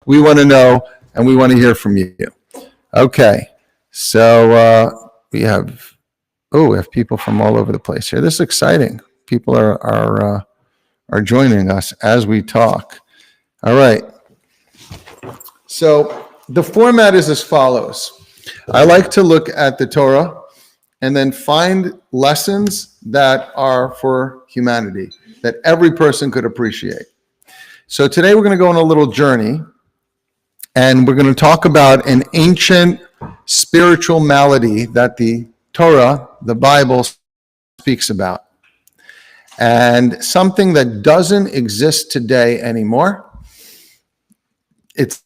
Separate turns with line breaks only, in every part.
We want to know, and we want to hear from you. Okay, so we have people from all over the place here. This is exciting. People are joining us as we talk. All right. So the format is as follows. I like to look at the Torah and then find lessons that are for humanity, that every person could appreciate. So today we're going to go on a little journey, and we're going to talk about an ancient spiritual malady that the Torah, the Bible, speaks about, and something that doesn't exist today anymore. It's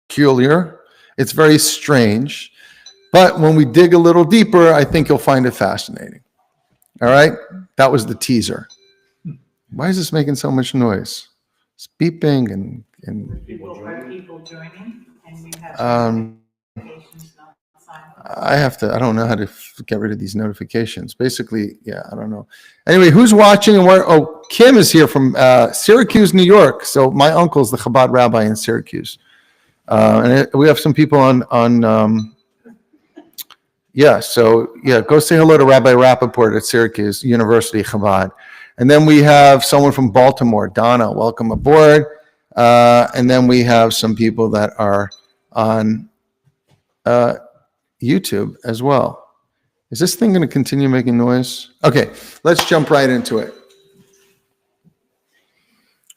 peculiar. It's very strange. But when we dig a little deeper, I think you'll find it fascinating. All right? That was the teaser. Why is this making so much noise? It's beeping and
Are people joining? And you have notifications not signed?
I don't know how to get rid of these notifications. Basically, yeah, I don't know. Anyway, who's watching and where? Oh, Kim is here from Syracuse, New York. So my uncle's the Chabad rabbi in Syracuse. And we have some people on go say hello to Rabbi Rappaport at Syracuse University Chabad. And then we have someone from Baltimore, Donna, welcome aboard. And then we have some people that are on YouTube as well. Is this thing going to continue making noise? Okay, let's jump right into it.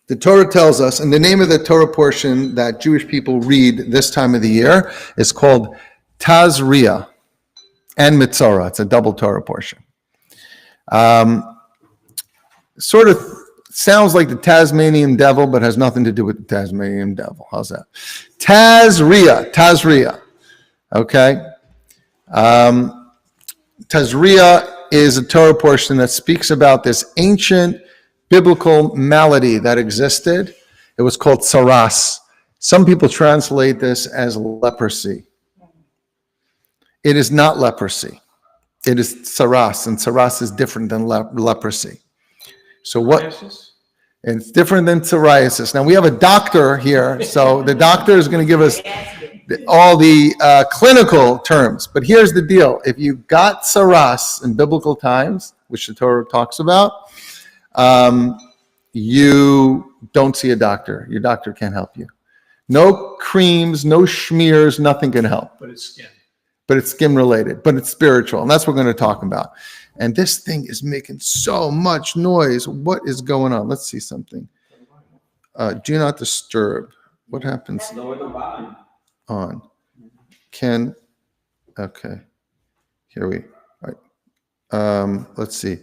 The Torah tells us, and the name of the Torah portion that Jewish people read this time of the year is called Tazria and Mitzorah. It's a double Torah portion. Sort of sounds like the Tasmanian devil, but has nothing to do with the Tasmanian devil. How's that? Tazria. Okay. Tazria is a Torah portion that speaks about this ancient biblical malady that existed. It was called tsaras. Some people translate this as leprosy. It is not leprosy. It is tsaras, and tsaras is different than leprosy. So what? And it's different than psoriasis. Now we have a doctor here, so the doctor is going to give us all the clinical terms. But here's the deal: if you got tsaras in biblical times, which the Torah talks about, you don't see a doctor. Your doctor can't help you. No creams, no schmears, nothing can help.
But it's skin.
But it's skin related, but it's spiritual, and that's what we're going to talk about. And this thing is making so much noise. What is going on? Let's see something. Do not disturb. What happens?
Lower the volume.
On. Okay. Here we. All right. Let's see.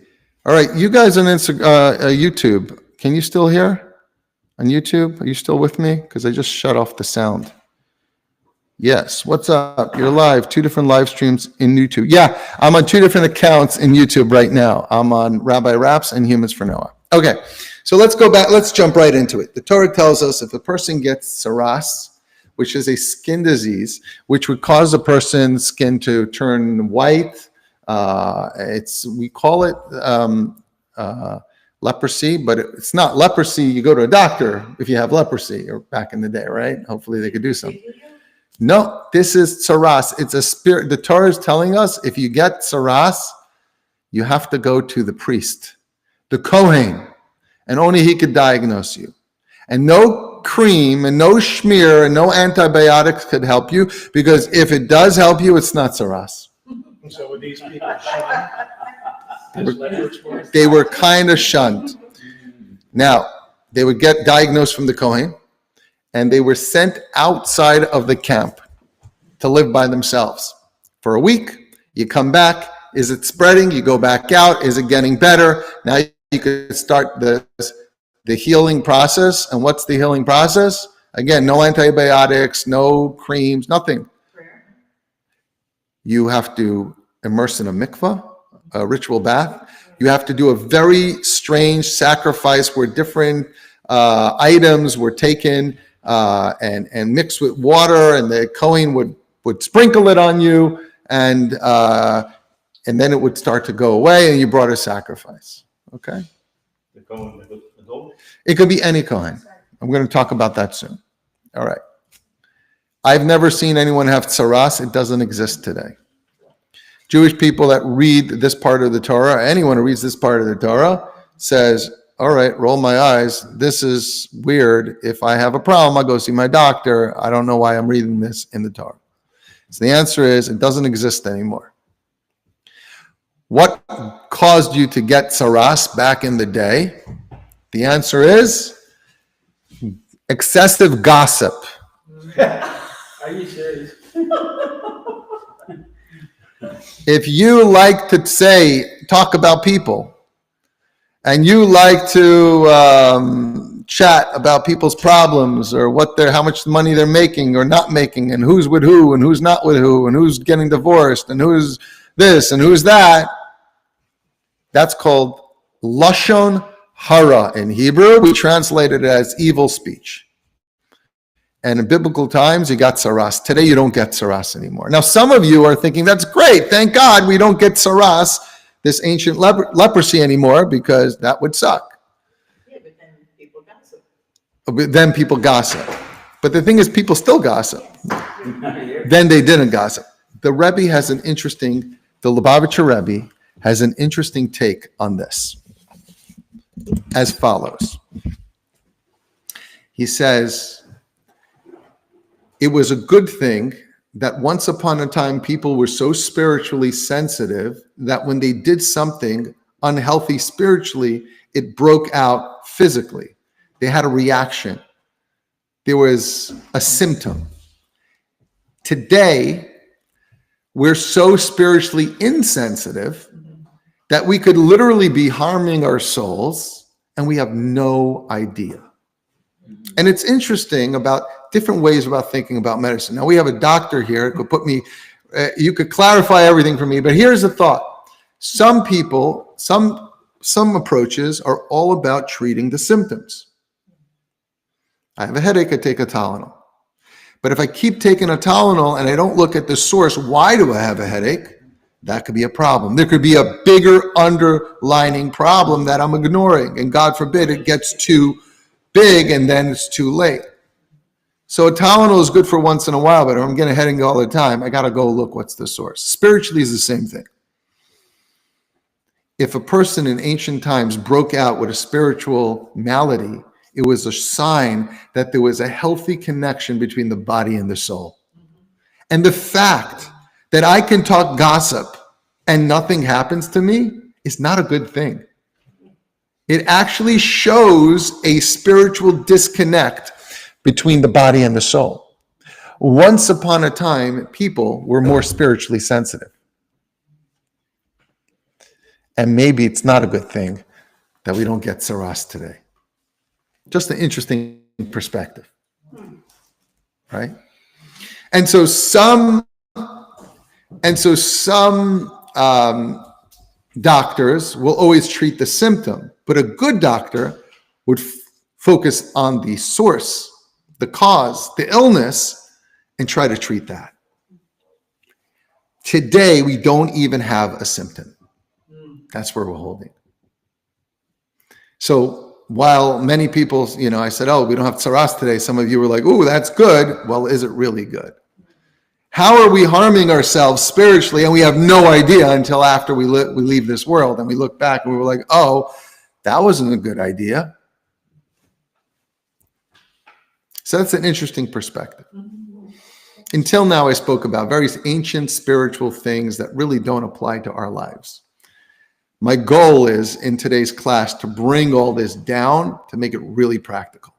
All right, you guys on YouTube, can you still hear on YouTube? Are you still with me? Because I just shut off the sound. Yes, what's up? You're live, 2 different live streams in YouTube. Yeah, I'm on 2 different accounts in YouTube right now. I'm on Rabbi Raps and Humans for Noah. Okay, so let's go back. Let's jump right into it. The Torah tells us if a person gets tsaras, which is a skin disease, which would cause a person's skin to turn white. We call it leprosy, but it's not leprosy. You go to a doctor if you have leprosy, or back in the day, right? Hopefully they could do something. No, this is tsaras. It's a spirit. The Torah is telling us if you get tsaras, you have to go to the priest, the Kohen, and only he could diagnose you. And no cream and no schmear and no antibiotics could help you, because if it does help you, it's not tsaras.
So were these people shunned?
They were kind of shunned. Now, they would get diagnosed from the Kohen, and they were sent outside of the camp to live by themselves for a week. You come back. Is it spreading? You go back out. Is it getting better? Now you could start the healing process. And what's the healing process? Again, no antibiotics, no creams, nothing. You have to immerse in a mikvah, a ritual bath. You have to do a very strange sacrifice where different items were taken and mixed with water, and the Kohen would sprinkle it on you, and then it would start to go away, and you brought a sacrifice. Okay?
The Kohen, the adult?
It could be any Kohen. I'm going to talk about that soon. All right. I've never seen anyone have tsaras. It doesn't exist today. Jewish people that read this part of the Torah, anyone who reads this part of the Torah says, all right, roll my eyes. This is weird. If I have a problem, I'll go see my doctor. I don't know why I'm reading this in the Torah. So the answer is it doesn't exist anymore. What caused you to get tsaras back in the day? The answer is excessive gossip.
Are you serious?
If you like to talk about people, and you like to chat about people's problems or how much money they're making or not making, and who's with who and who's not with who, and who's getting divorced and who's this and who's that, that's called lashon hara in Hebrew. We translate it as evil speech. And in biblical times, you got tsaras. Today, you don't get tsaras anymore. Now, some of you are thinking, that's great. Thank God we don't get tsaras, this ancient leprosy anymore, because that would suck.
Yeah, but then people gossip.
But then people gossip. But the thing is, people still gossip. Then they didn't gossip. The Rebbe has an interesting, the Lubavitcher Rebbe has an interesting take on this, as follows. He says, it was a good thing that once upon a time people were so spiritually sensitive that when they did something unhealthy spiritually, it broke out physically. They had a reaction. There was a symptom. Today, we're so spiritually insensitive that we could literally be harming our souls and we have no idea. And it's interesting about different ways about thinking about medicine. Now we have a doctor here. It could put me, you could clarify everything for me, but here's a thought. Some people, some approaches are all about treating the symptoms. I have a headache, I take a Tylenol. But if I keep taking a Tylenol and I don't look at the source, why do I have a headache? That could be a problem. There could be a bigger underlining problem that I'm ignoring. And God forbid it gets too big and then it's too late. So a Tylenol is good for once in a while, but if I'm getting a headache all the time, I got to go look what's the source. Spiritually is the same thing. If a person in ancient times broke out with a spiritual malady, it was a sign that there was a healthy connection between the body and the soul. And the fact that I can talk gossip and nothing happens to me is not a good thing. It actually shows a spiritual disconnect between the body and the soul. Once upon a time, people were more spiritually sensitive. And maybe it's not a good thing that we don't get tsaras today. Just an interesting perspective, right? And so some doctors will always treat the symptom, but a good doctor would focus on the source, the cause, the illness, and try to treat that. Today, we don't even have a symptom. That's where we're holding. So while many people, I said, oh, we don't have tsaras today. Some of you were like, oh, that's good. Well, is it really good? How are we harming ourselves spiritually? And we have no idea until after we leave this world. And we look back and we were like, oh, that wasn't a good idea. So that's an interesting perspective. Until now, I spoke about various ancient spiritual things that really don't apply to our lives. My goal is in today's class to bring all this down to make it really practical.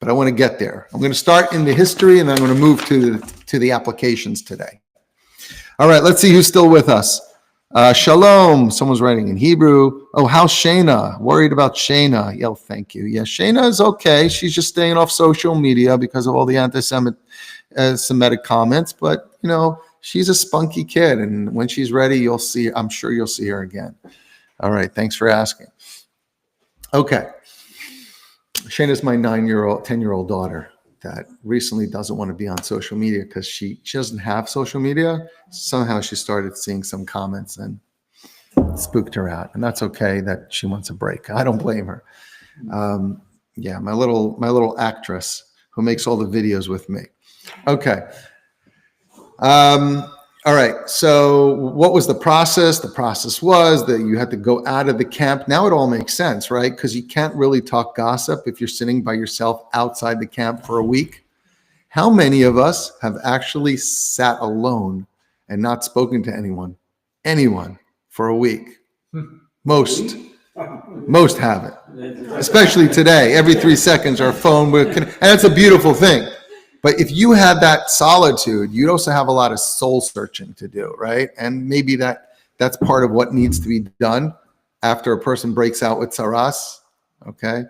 But I want to get there. I'm going to start in the history and then I'm going to move to the applications today. All right, let's see who's still with us. Shalom. Someone's writing in Hebrew. Oh, how's Shayna? Worried about Shayna. Yeah, thank you. Yeah, Shayna is okay. She's just staying off social media because of all the anti-Semitic comments. But, she's a spunky kid. And when she's ready, you'll see. I'm sure you'll see her again. All right. Thanks for asking. Okay. Shayna's my 10-year-old daughter that recently doesn't want to be on social media because she doesn't have social media. Somehow she started seeing some comments and spooked her out. And that's okay that she wants a break. I don't blame her. My little actress who makes all the videos with me. Okay. All right. So what was the process? The process was that you had to go out of the camp. Now it all makes sense, right? Because you can't really talk gossip if you're sitting by yourself outside the camp for a week. How many of us have actually sat alone and not spoken to anyone for a week? Most haven't, especially today. Every 3 seconds our phone would connect, and it's a beautiful thing. But if you had that solitude, you'd also have a lot of soul searching to do, right? And maybe that's part of what needs to be done after a person breaks out with tsaras, okay?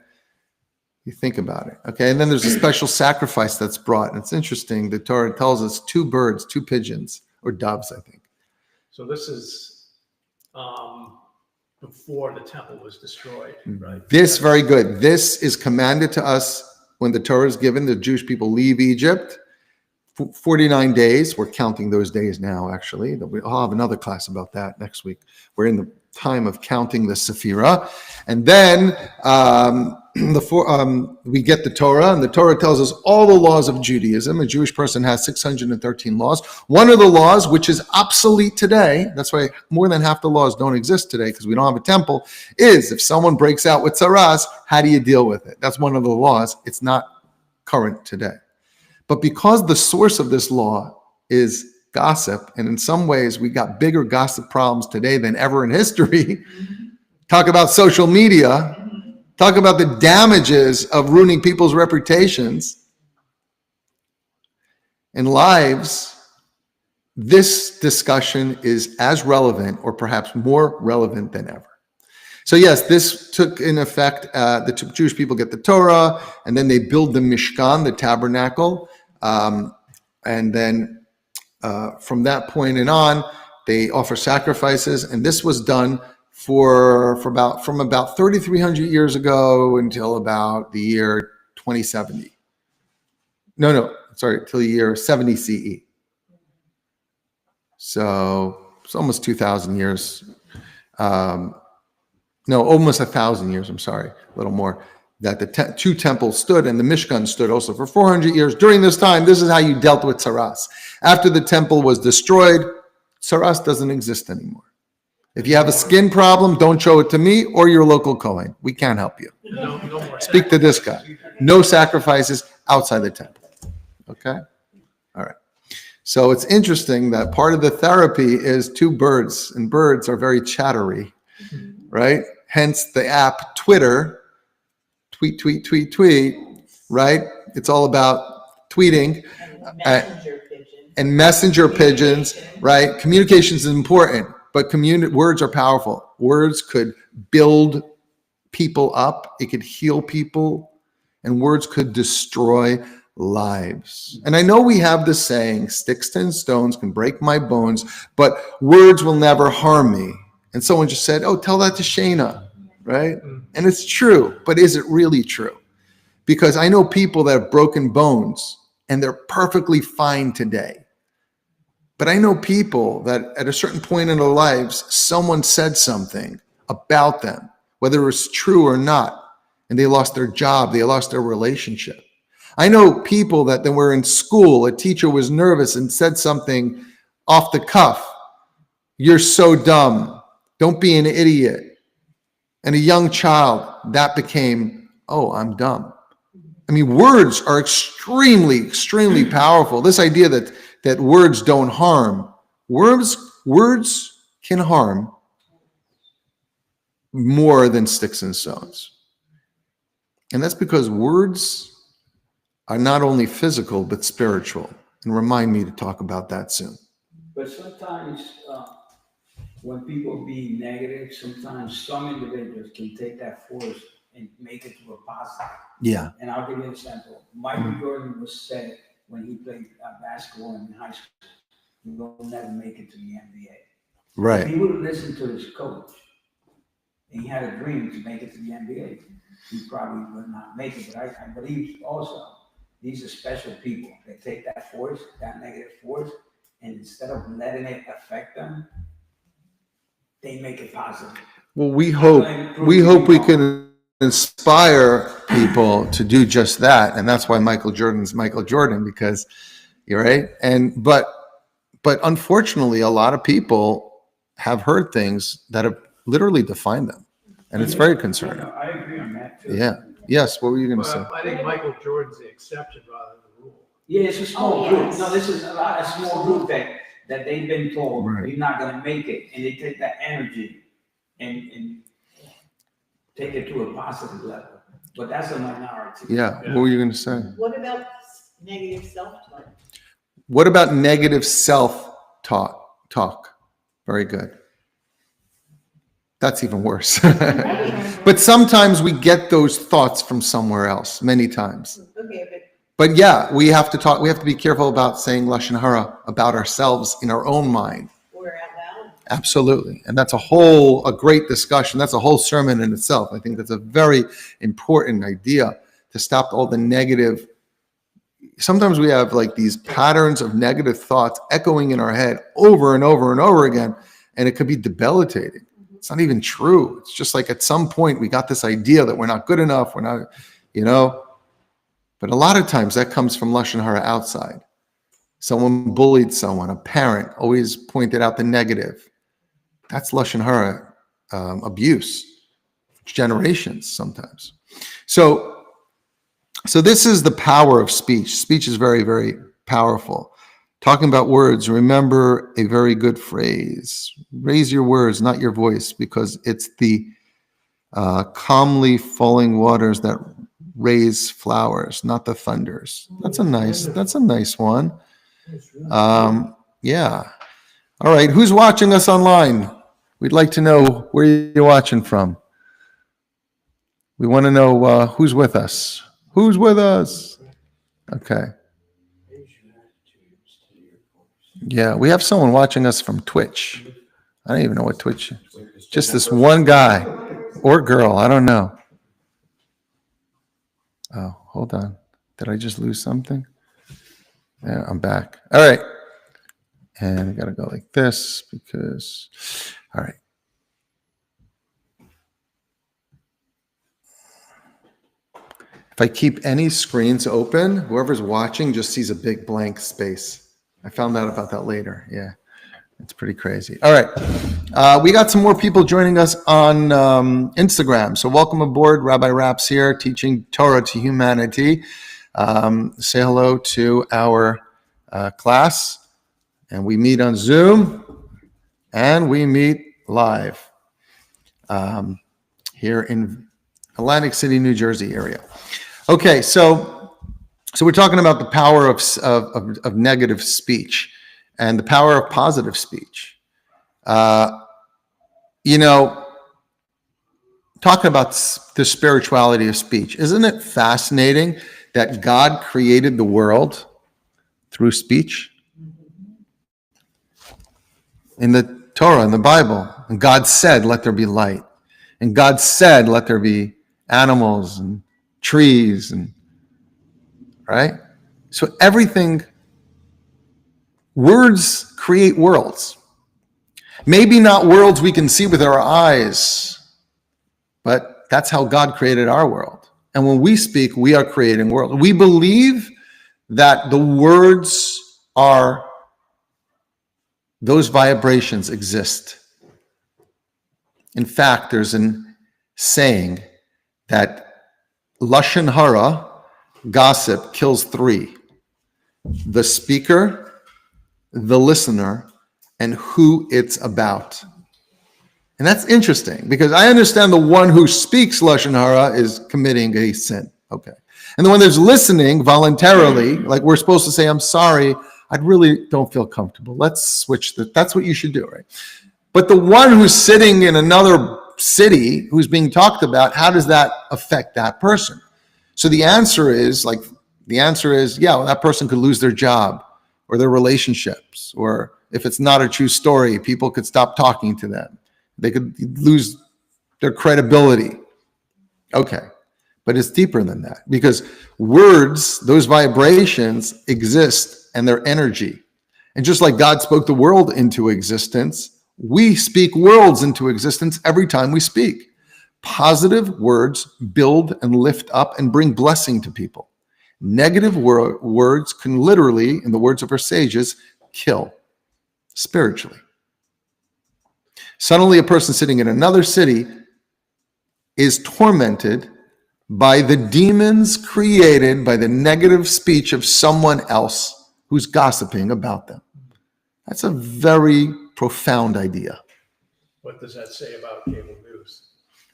You think about it, okay? And then there's a special sacrifice that's brought. And it's interesting. The Torah tells us 2 birds, 2 pigeons, or doves, I think.
So this is before the temple was destroyed, right?
This, very good. This is commanded to us when the Torah is given. The Jewish people leave Egypt. 49 days. We're counting those days now, actually. I'll have another class about that next week. We're in the time of counting the Sephirah. And then we get the Torah, and the Torah tells us all the laws of Judaism. A Jewish person has 613 laws. One of the laws, which is obsolete today, that's why more than half the laws don't exist today because we don't have a temple, is if someone breaks out with tsaras, how do you deal with it? That's one of the laws. It's not current today. But because the source of this law is gossip, and in some ways we got bigger gossip problems today than ever in history, talk about social media, talk about the damages of ruining people's reputations and lives, this discussion is as relevant or perhaps more relevant than ever. So yes, this took in effect, the Jewish people get the Torah, and then they build the Mishkan, the tabernacle, and then from that point and on, they offer sacrifices, and this was done from about 3,300 years ago until about the year 2070. Till the year 70 CE. So it's almost 2,000 years. Almost 1,000 years. I'm sorry, a little more. That the 2 temples stood, and the Mishkan stood also for 400 years. During this time, this is how you dealt with tsaras. After the temple was destroyed, tsaras doesn't exist anymore. If you have a skin problem, don't show it to me or your local Kohen. We can't help you.
No more.
Speak to this guy. No sacrifices outside the temple. Okay? All right. So it's interesting that part of the therapy is 2 birds, and birds are very chattery, right? Hence the app Twitter. Tweet, right? It's all about tweeting and messenger pigeons, right? Communications is important, but words are powerful. Words could build people up. It could heal people, and words could destroy lives. And I know we have the saying, sticks and stones can break my bones, but words will never harm me. And someone just said, oh, tell that to Shayna. Right? And it's true, but is it really true? Because I know people that have broken bones and they're perfectly fine today. But I know people that at a certain point in their lives, someone said something about them, whether it's true or not, and they lost their job, they lost their relationship. I know people that were in school, a teacher was nervous and said something off the cuff. You're so dumb. Don't be an idiot. And a young child, that became, oh, I'm dumb. I mean, words are extremely, extremely powerful. This idea that words don't harm. Words can harm more than sticks and stones. And that's because words are not only physical, but spiritual. And remind me to talk about that soon.
But sometimes when people be negative, sometimes some individuals can take that force and make it to a positive.
Yeah.
And I'll give you an example. Michael Jordan was said when he played basketball in high school, he will never make it to the NBA.
Right.
If he would have listened to his coach, and he had a dream to make it to the NBA, he probably would not make it. But I believe also these are special people. They take that force, that negative force, and instead of letting it affect them, they make it positive.
Well, we hope we can inspire people to do just that, and that's why Michael Jordan's Michael Jordan, because you're right. But unfortunately, a lot of people have heard things that have literally defined them, and it's very concerning.
I agree on that too.
Yeah. Yes. What were you going to say?
Well, I think Michael Jordan's the exception rather than the rule.
Yeah, it's a small
Oh,
group.
yes.
No, this is a small group that they've been told,
Right.
you're not gonna make it, and they take that energy and take it to a positive level. But that's a minority.
Yeah. What were you going to say?
What about negative self-talk?
What about negative self-talk? Very good. That's even worse. But sometimes we get those thoughts from somewhere else, many times.
Okay,
But yeah, we have to be careful about saying Lashon Hara about ourselves in our own mind.
or out loud?
Absolutely. And that's a great discussion. That's a whole sermon in itself. I think that's a very important idea, to stop all the negative. Sometimes we have like these patterns of negative thoughts echoing in our head over and over and over again, and it could be debilitating. It's not even true. It's just like at some point we got this idea that we're not good enough. We're not, but a lot of times that comes from Lashon Hara outside. Someone bullied someone, a parent always pointed out the negative. That's Lashon Hara abuse, generations sometimes. So this is the power of speech. Speech is very, very powerful. Talking about words, remember a very good phrase. Raise your words, not your voice, because it's the calmly falling waters that raise flowers, not the thunders. That's a nice one. Yeah. All right. Who's watching us online? We'd like to know where you're watching from. We want to know who's with us. Who's with us? Okay. Yeah, we have someone watching us from Twitch. I don't even know what Twitch is. Just this one guy or girl. I don't know. Oh, hold on. Did I just lose something? Yeah, I'm back. All right. And I got to go like this because, all right. If I keep any screens open, whoever's watching just sees a big blank space. I found out about that later. Yeah, it's pretty crazy. All right. We got some more people joining us on Instagram. So welcome aboard. Rabbi Raps here, teaching Torah to humanity. Say hello to our class. And we meet on Zoom and we meet live here in Atlantic City, New Jersey area. Okay, so we're talking about the power of negative speech and the power of positive speech. Talking about the spirituality of speech, isn't it fascinating that God created the world through speech? In the Torah, in the Bible, and God said, let there be light. And God said, let there be animals and trees, and right? So everything, words create worlds. Maybe not worlds we can see with our eyes, but that's how God created our world. And when we speak, we are creating worlds. We believe that the words are, those vibrations exist. In fact, there's a saying that Lashon Hara, gossip, kills three: the speaker, the listener, and who it's about. And that's interesting because I understand the one who speaks Lashon Hara is committing a sin. Okay. And the one that's listening voluntarily, like we're supposed to say, I'm sorry, I really don't feel comfortable. Let's switch that's what you should do, right? But the one who's sitting in another city who's being talked about, how does that affect that person? So the answer is, yeah, well, that person could lose their job or their relationships, or if it's not a true story, people could stop talking to them. They could lose their credibility. Okay. But it's deeper than that, because words, those vibrations exist and they're energy. And just like God spoke the world into existence, we speak worlds into existence every time we speak. Positive words build and lift up and bring blessing to people. Negative words can literally, in the words of our sages, kill spiritually. Suddenly, a person sitting in another city is tormented by the demons created by the negative speech of someone else who's gossiping about them. That's a very profound idea.
What does that say about cable news?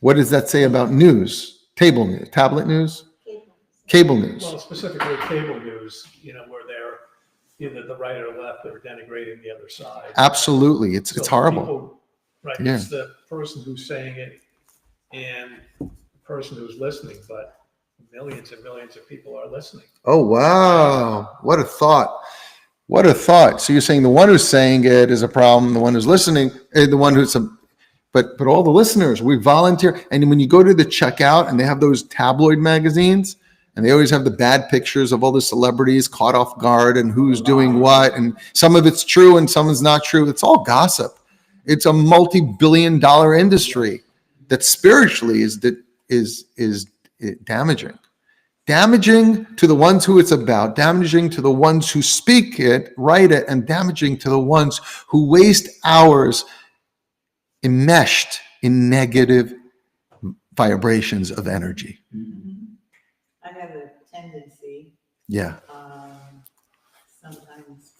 What does that say about news? Table news, tablet news, cable news.
Well, specifically cable news, where they're either the right or left, or denigrating the other side.
Absolutely, it's
So
horrible.
people- Right,
Yeah.
it's the person who's saying it and the person who's listening, but millions and millions of people are listening.
Oh wow, what a thought! What a thought. So you're saying the one who's saying it is a problem, the one who's listening, the one who's but all the listeners, we volunteer. And when you go to the checkout and they have those tabloid magazines, and they always have the bad pictures of all the celebrities caught off guard and who's doing what, and some of it's true and some is not true. It's all gossip. It's a multi-billion-dollar industry that spiritually is damaging. Damaging to the ones who it's about, damaging to the ones who speak it, write it, and damaging to the ones who waste hours enmeshed in negative vibrations of energy.
I have a tendency,
Yeah.
sometimes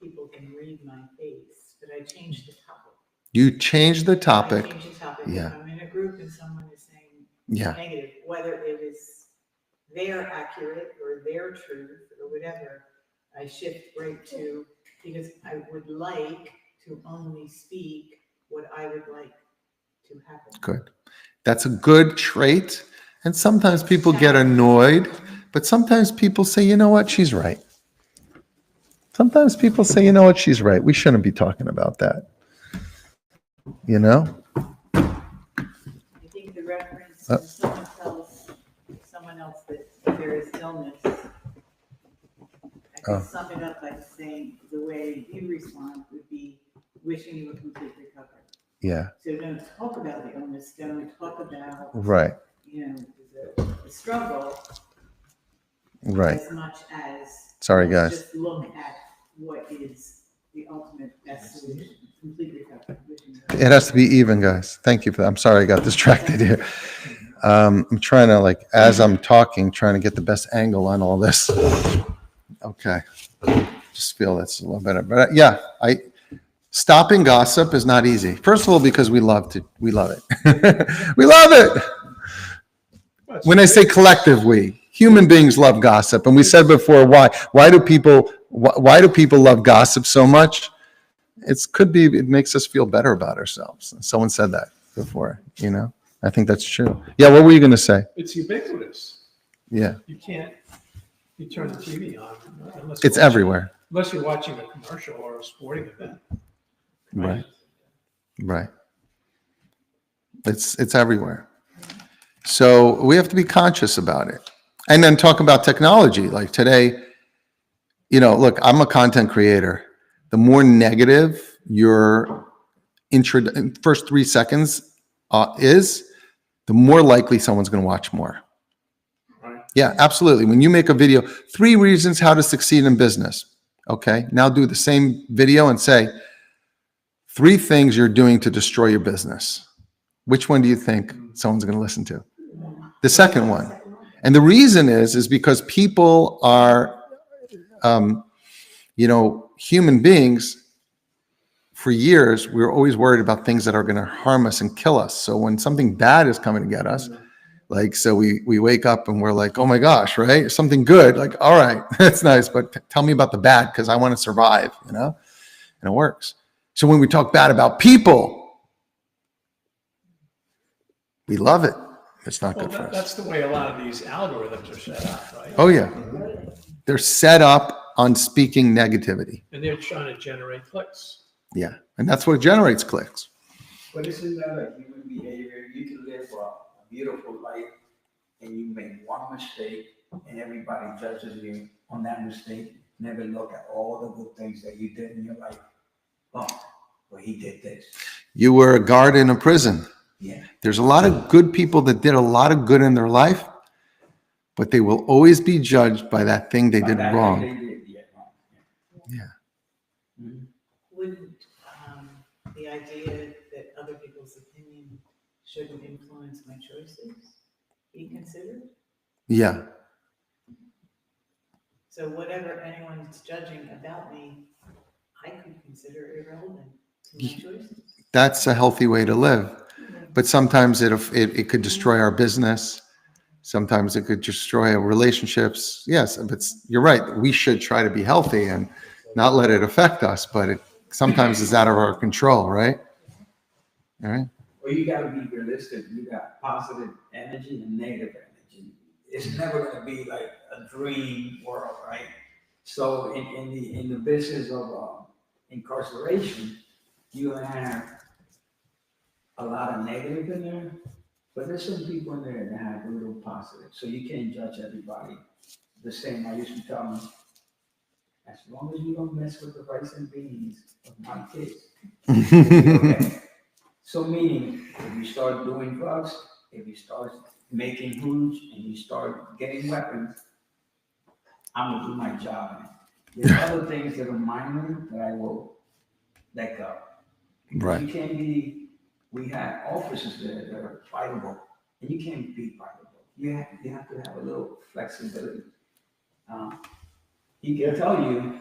people can read my face, but I change the topic.
You change the
I
topic.
change the topic.
Yeah.
If I'm in a group and someone is saying
Yeah.
negative, whether it is their accurate or their truth or whatever, I shift right to, because I would like to only speak what I would like to happen.
Good. That's a good trait. And sometimes people get annoyed, but sometimes people say, you know what, she's right. Sometimes people say, you know what, she's right. We shouldn't be talking about that. You know?
I think the reference, when someone tells someone else that there is illness, I can sum it up by saying the way you respond would be wishing you a complete recovery.
Yeah.
So don't talk about the illness, don't talk about,
Right.
the struggle
Right.
as much as.
Sorry,
let's
guys.
Just look at what is the ultimate best solution, complete recovery. Wishing you-
It has to be even, guys. Thank you for that. I'm sorry I got distracted here. I'm trying to, as I'm talking, trying to get the best angle on all this. Okay. Just feel that's a little better. But yeah, stopping gossip is not easy. First of all, because we love it. We love it. When I say collective, human beings love gossip. And we said before, why? Why do people love gossip so much? It makes us feel better about ourselves. Someone said that before, I think that's true. Yeah, what were you going to say?
It's ubiquitous.
Yeah,
You turn the TV on unless
it's
you're watching-
everywhere.
Unless you're watching a commercial or a sporting event.
Right. It's everywhere. So we have to be conscious about it. And then talk about technology. Like today, look, I'm a content creator. The more negative your first 3 seconds is, the more likely someone's going to watch more.
Right.
Yeah, absolutely. When you make a video, 3 reasons how to succeed in business. Okay. Now do the same video and say 3 things you're doing to destroy your business. Which one do you think someone's going to listen to? The second one. And the reason is because people are, human beings. For years, we were always worried about things that are going to harm us and kill us. So when something bad is coming to get us, so we wake up and we're like, oh my gosh, right? Something good, all right, that's nice, but tell me about the bad because I want to survive, and it works. So when we talk bad about people, we love it. It's not
Well,
good for us.
that's the way a lot of these algorithms are set up, right?
Oh yeah. They're set up on speaking negativity.
And they're trying to generate clicks.
Yeah. And that's what generates clicks.
But isn't that a human behavior? You can live a beautiful life and you make one mistake and everybody judges you on that mistake. Never look at all the good things that you did in your life. Oh, well, he did this.
You were a guard in a prison.
Yeah.
There's a lot of good people that did a lot of good in their life, but they will always be judged by that thing they
By
did
that thing
wrong.
they did, yeah, wrong.
Yeah.
Mhm.
Wouldn't, the idea that other people's opinion shouldn't influence my choices be considered?
Yeah.
So whatever anyone's judging about me, I could consider irrelevant to my choices.
That's a healthy way to live. But sometimes it could destroy our business. Sometimes it could destroy our relationships. Yes, but you're right. We should try to be healthy and not let it affect us, but it sometimes is out of our control, right? All right.
Well, you gotta be realistic. You got positive energy and negative energy. It's never gonna be like a dream world, right? So in the business of incarceration, you have a lot of negative in there, but there's some people in there that have a little positive. So you can't judge everybody the same. I used to tell them, as long as you don't mess with the rice and beans of my kids, okay. So meaning, if you start doing drugs, if you start making hooch, and you start getting weapons, I'm gonna do my job. There's other things that are minor that I will let go. Because
Right.
you can't be, we have officers there that are fightable, and you can't be fightable. You have to have a little flexibility. He can tell you,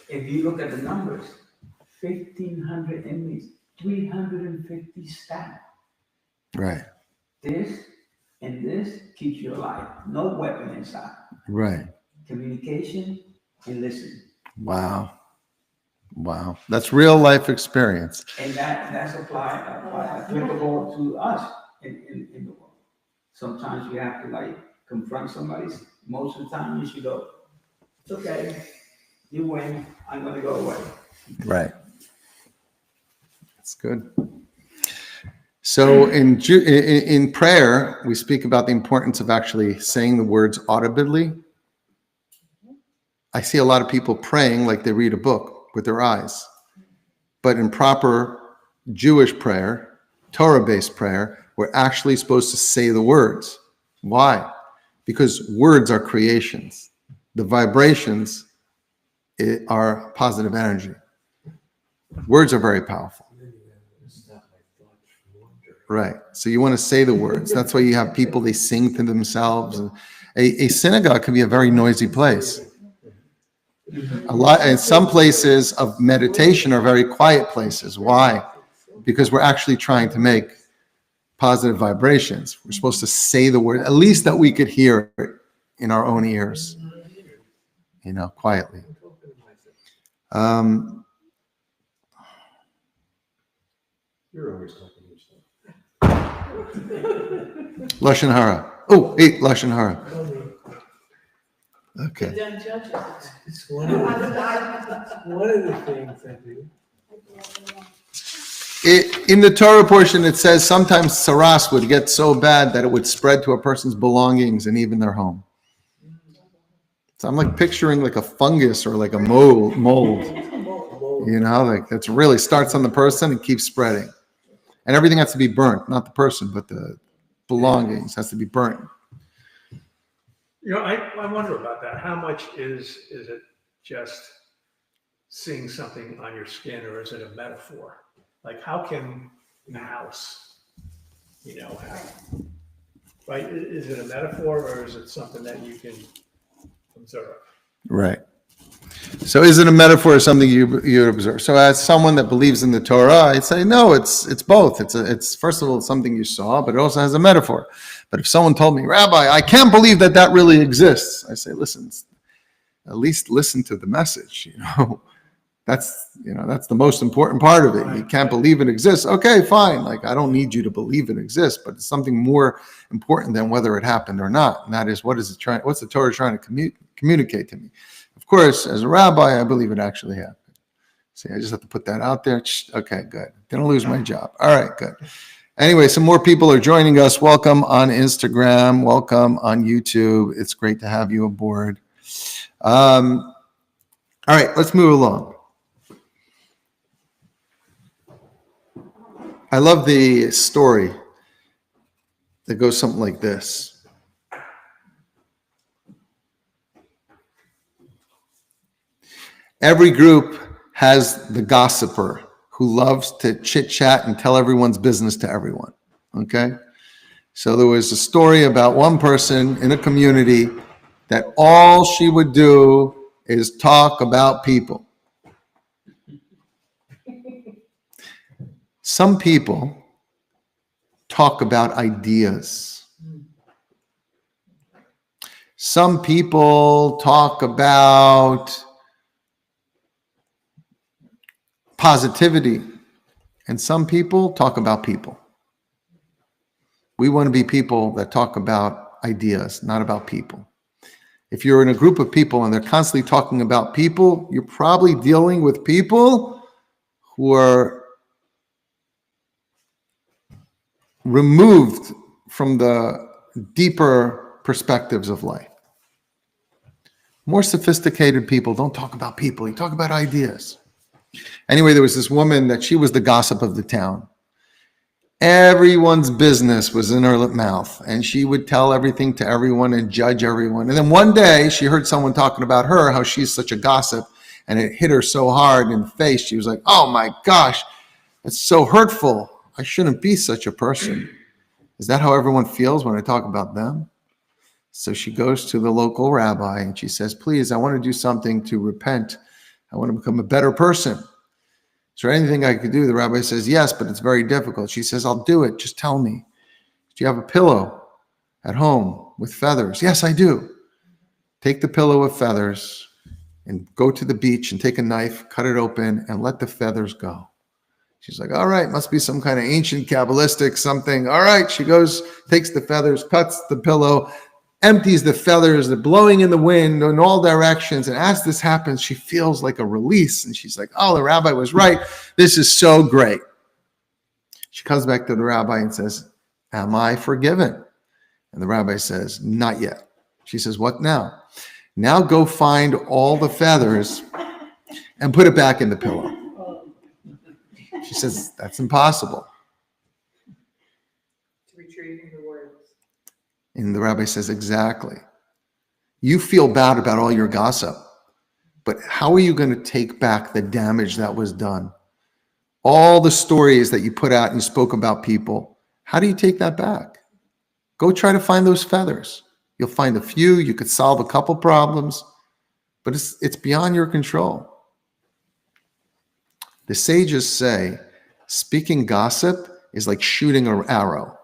if you look at the numbers, 1,500 inmates, 350 staff.
Right.
This and this keeps you alive. No weapon inside.
Right.
Communication and listening.
Wow. Wow. That's real life experience.
And that's applicable to us in the world. Sometimes you have to like confront somebody. Most of the time you should go, it's okay, you win, I'm gonna go away.
Right. That's good. So in prayer, we speak about the importance of actually saying the words audibly. I see a lot of people praying like they read a book with their eyes. But in proper Jewish prayer, Torah-based prayer, we're actually supposed to say the words. Why? Because words are creations. The vibrations are positive energy. Words are very powerful. Right. So you want to say the words. That's why you have people, they sing to themselves. A synagogue can be a very noisy place. And some places of meditation are very quiet places. Why? Because we're actually trying to make positive vibrations. We're supposed to say the word, at least that we could hear it in our own ears, quietly.
You're always talking to yourself.
Lashon Hara. Oh, hey, Lashon Hara.
The
Okay.
dumb judges.
It's one of the things I do.
In the Torah portion, it says sometimes saras would get so bad that it would spread to a person's belongings and even their home. So I'm like picturing like a fungus or like a mold. Like that's really starts on the person and keeps spreading. And everything has to be burnt, not the person, but the belongings has to be burnt.
I wonder about that. How much is it just seeing something on your skin, or is it a metaphor? Like, how can the house, right? Is it a metaphor, or is it something that you can observe?
Right. So is it a metaphor or something you observe? So as someone that believes in the Torah, I'd say, no, it's both. It's first of all, it's something you saw, but it also has a metaphor. But if someone told me, Rabbi, I can't believe that really exists, I say, listen, at least listen to the message. That's the most important part of it. You can't believe it exists. Okay, fine. Like, I don't need you to believe it exists, but it's something more important than whether it happened or not. And that is, what's the Torah trying to communicate to me? Of course, as a rabbi, I believe it actually happened. See, I just have to put that out there. Okay, good. Didn't lose my job. All right, good. Anyway, some more people are joining us. Welcome on Instagram. Welcome on YouTube. It's great to have you aboard. All right, let's move along. I love the story that goes something like this. Every group has the gossiper who loves to chit chat and tell everyone's business to everyone. Okay? So there was a story about one person in a community that all she would do is talk about people. Some people talk about ideas. Some people talk about positivity, and some people talk about people. We want to be people that talk about ideas, not about people. If you're in a group of people and they're constantly talking about people, you're probably dealing with people who are removed from the deeper perspectives of life. More sophisticated people don't talk about people, you talk about ideas. Anyway, there was this woman that she was the gossip of the town. Everyone's business was in her mouth, and she would tell everything to everyone and judge everyone. And then one day she heard someone talking about her, how she's such a gossip, and it hit her so hard in the face. She was like, oh my gosh, it's so hurtful. I shouldn't be such a person. Is that how everyone feels when I talk about them? So she goes to the local rabbi and she says, please, I want to do something to repent. I want to become a better person. Is there anything I could do? The rabbi says, yes, but it's very difficult. She says, I'll do it. Just tell me. Do you have a pillow at home with feathers? Yes, I do. Take the pillow with feathers and go to the beach and take a knife, cut it open, and let the feathers go. She's like, all right, must be some kind of ancient Kabbalistic something. All right, she goes, takes the feathers, cuts the pillow, empties the feathers, they're blowing in the wind in all directions. And as this happens, she feels like a release. And she's like, oh, the rabbi was right. This is so great. She comes back to the rabbi and says, am I forgiven? And the rabbi says, not yet. She says, what now? Now go find all the feathers and put it back in the pillow. She says, that's impossible.
To retrieve the words.
And the rabbi says, exactly. You feel bad about all your gossip, but how are you going to take back the damage that was done? All the stories that you put out and you spoke about people, how do you take that back? Go try to find those feathers. You'll find a few, you could solve a couple problems, but it's beyond your control. The sages say, speaking gossip is like shooting an arrow.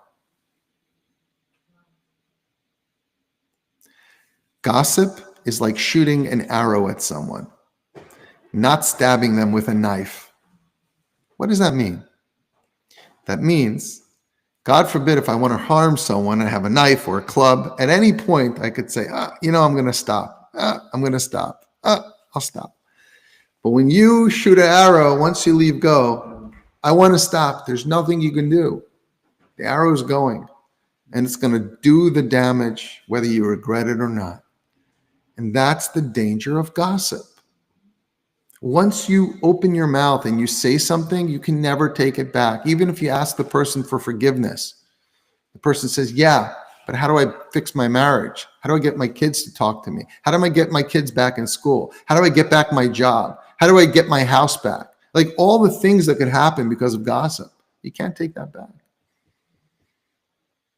Gossip is like shooting an arrow at someone, not stabbing them with a knife. What does that mean? That means, God forbid, if I want to harm someone and I have a knife or a club, at any point I could say, I'm going to stop. I'm going to stop. I'll stop. But when you shoot an arrow, once you leave go, I want to stop. There's nothing you can do. The arrow's going, and it's going to do the damage, whether you regret it or not. And that's the danger of gossip. Once you open your mouth and you say something, you can never take it back. Even if you ask the person for forgiveness, the person says, yeah, but how do I fix my marriage? How do I get my kids to talk to me? How do I get my kids back in school? How do I get back my job? How do I get my house back? Like all the things that could happen because of gossip. You can't take that back.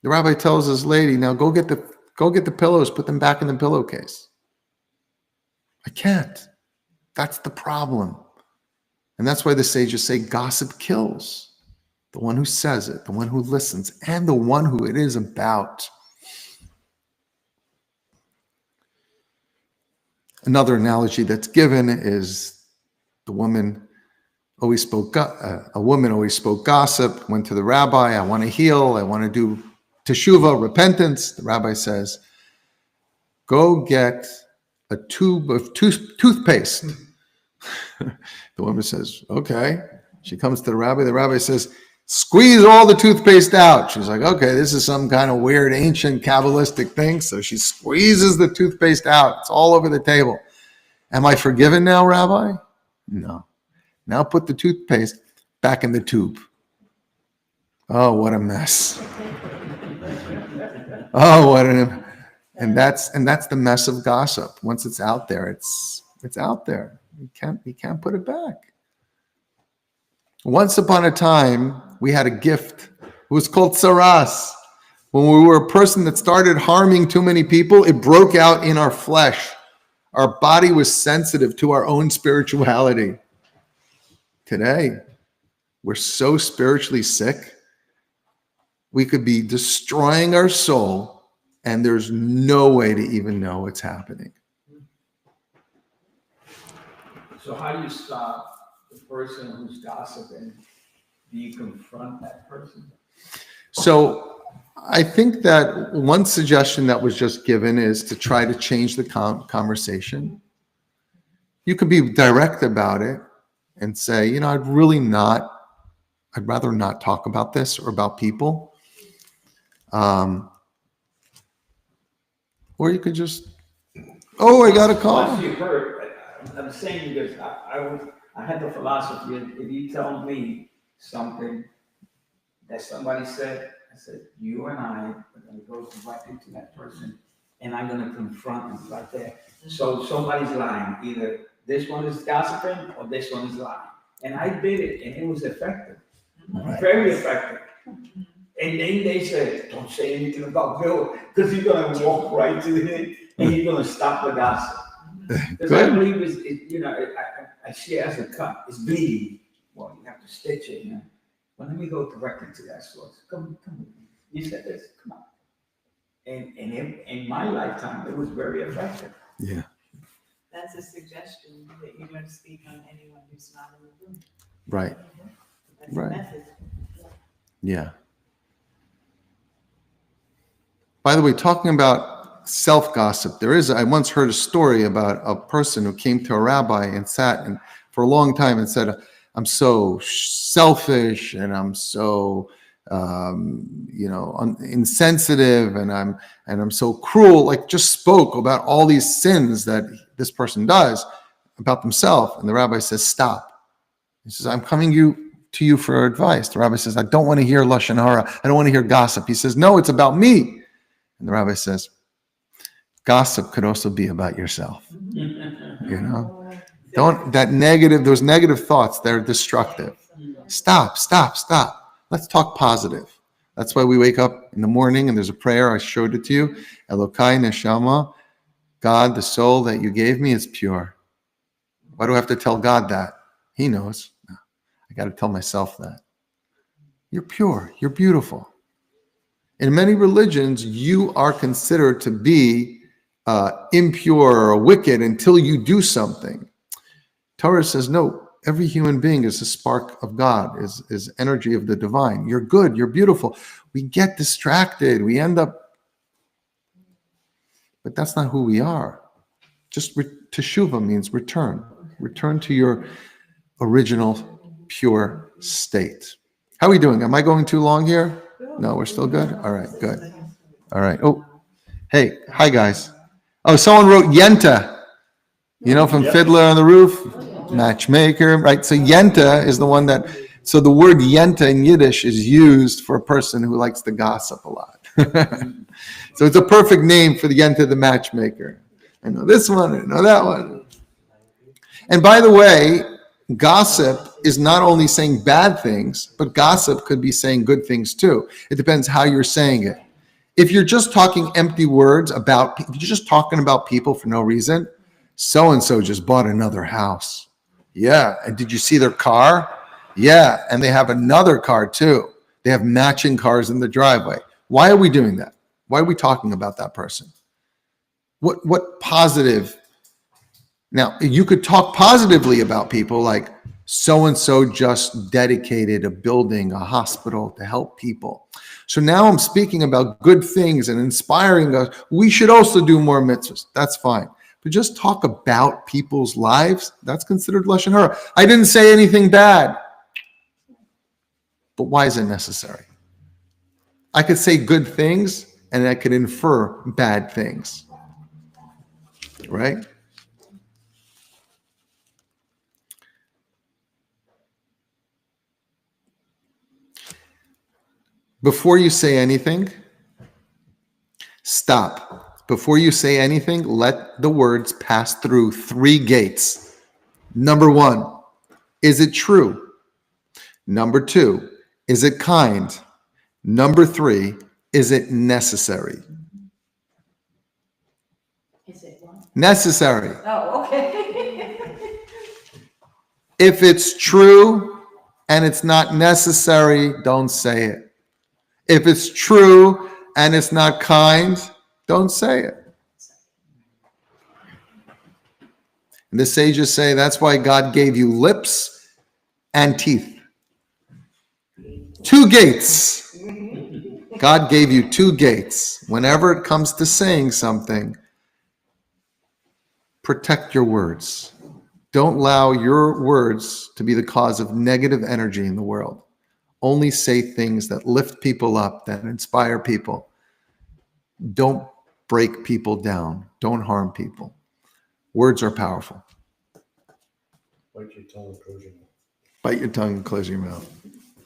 The rabbi tells this lady, now go get the pillows, put them back in the pillowcase. I can't. That's the problem. And that's why the sages say gossip kills. The one who says it, the one who listens, and the one who it is about. Another analogy that's given is a woman always spoke gossip, went to the rabbi, I want to heal, I want to do teshuvah, repentance. The rabbi says, go get a tube of toothpaste. The woman says, okay. She comes to the rabbi says, squeeze all the toothpaste out. She's like, okay, this is some kind of weird ancient Kabbalistic thing. So she squeezes the toothpaste out. It's all over the table. Am I forgiven now, Rabbi? No. Now put the toothpaste back in the tube. Oh, what a mess. Oh, what an, and that's the mess of gossip. Once it's out there, it's out there. You can't put it back. Once upon a time, we had a gift. It was called saras. When we were a person that started harming too many people, it broke out in our flesh. Our body was sensitive to our own spirituality. Today, we're so spiritually sick, we could be destroying our soul, and there's no way to even know what's happening.
So how do you stop the person who's gossiping? Do you confront that person?
So I think that one suggestion that was just given is to try to change the conversation. You could be direct about it and say, I'd rather not talk about this or about people. Or you could just, I got a call.
Once you've heard, I'm saying because I had the philosophy of if you tell me something that somebody said, I said, you and I are going to go directly to that person and I'm going to confront them right there. So somebody's lying. Either this one is gossiping or this one is lying. And I did it and it was effective. Very effective. And then they said, don't say anything about Bill because he's going to walk right to him and he's going to stop the gossip. Because I believe I see it as a cut. It's bleeding. Well, you have to stitch it. Well, let me go directly to that source. Come with me. You said this. Come on. And in my lifetime, it was very effective.
Yeah.
That's a suggestion that you don't speak on anyone who's not in the room.
Right.
That's
Right.
a message.
Yeah. By the way, talking about self-gossip, I once heard a story about a person who came to a rabbi and sat and for a long time and said, I'm so selfish and I'm so, insensitive and I'm so cruel, like just spoke about all these sins that this person does about themselves. And the rabbi says, stop. He says, I'm coming to you for advice. The rabbi says, I don't want to hear Lashon Hara. I don't want to hear gossip. He says, no, it's about me. And the rabbi says, gossip could also be about yourself. Those negative thoughts, they're destructive. Stop. Let's talk positive. That's why we wake up in the morning and there's a prayer. I showed it to you. Elokai neshama, God, the soul that you gave me is pure. Why do I have to tell God that? He knows. No, I got to tell myself that. You're pure. You're beautiful. In many religions, you are considered to be impure or wicked until you do something. Torah says, no, every human being is a spark of God, is energy of the divine. You're good, you're beautiful. We get distracted. We end up, but that's not who we are. Just teshuvah means return. Return to your original pure state. How are we doing? Am I going too long here? No, we're still good? All right, good. All right. Oh, hey, hi guys. Oh, someone wrote Yenta, from Fiddler on the Roof, matchmaker, right? So Yenta is the one so the word Yenta in Yiddish is used for a person who likes to gossip a lot. So it's a perfect name for the Yenta, the matchmaker. I know this one, I know that one. And by the way, gossip is not only saying bad things, but gossip could be saying good things too. It depends how you're saying it. If you're just talking empty words if you're just talking about people for no reason, so-and-so just bought another house. Yeah. And did you see their car? Yeah. And they have another car too. They have matching cars in the driveway. Why are we doing that? Why are we talking about that person? What positive? Now, you could talk positively about people like so-and-so just dedicated a building, a hospital to help people. So now I'm speaking about good things and inspiring us. We should also do more mitzvahs. That's fine. But just talk about people's lives, that's considered Lashon Hara. I didn't say anything bad. But why is it necessary? I could say good things and I could infer bad things. Right? Before you say anything, Stop. Before you say anything, let the words pass through 3 gates. Number 1, is it true? Number 2, is it kind? Number 3, is it necessary?
Is it one?
Necessary.
Oh, okay.
If it's true and it's not necessary, don't say it. If it's true and it's not kind, don't say it. And the sages say that's why God gave you lips and teeth. 2 gates. God gave you 2 gates. Whenever it comes to saying something, protect your words. Don't allow your words to be the cause of negative energy in the world. Only say things that lift people up, that inspire people. Don't break people down. Don't harm people. Words are powerful.
Bite your tongue and close your mouth.
Bite your tongue and close your mouth.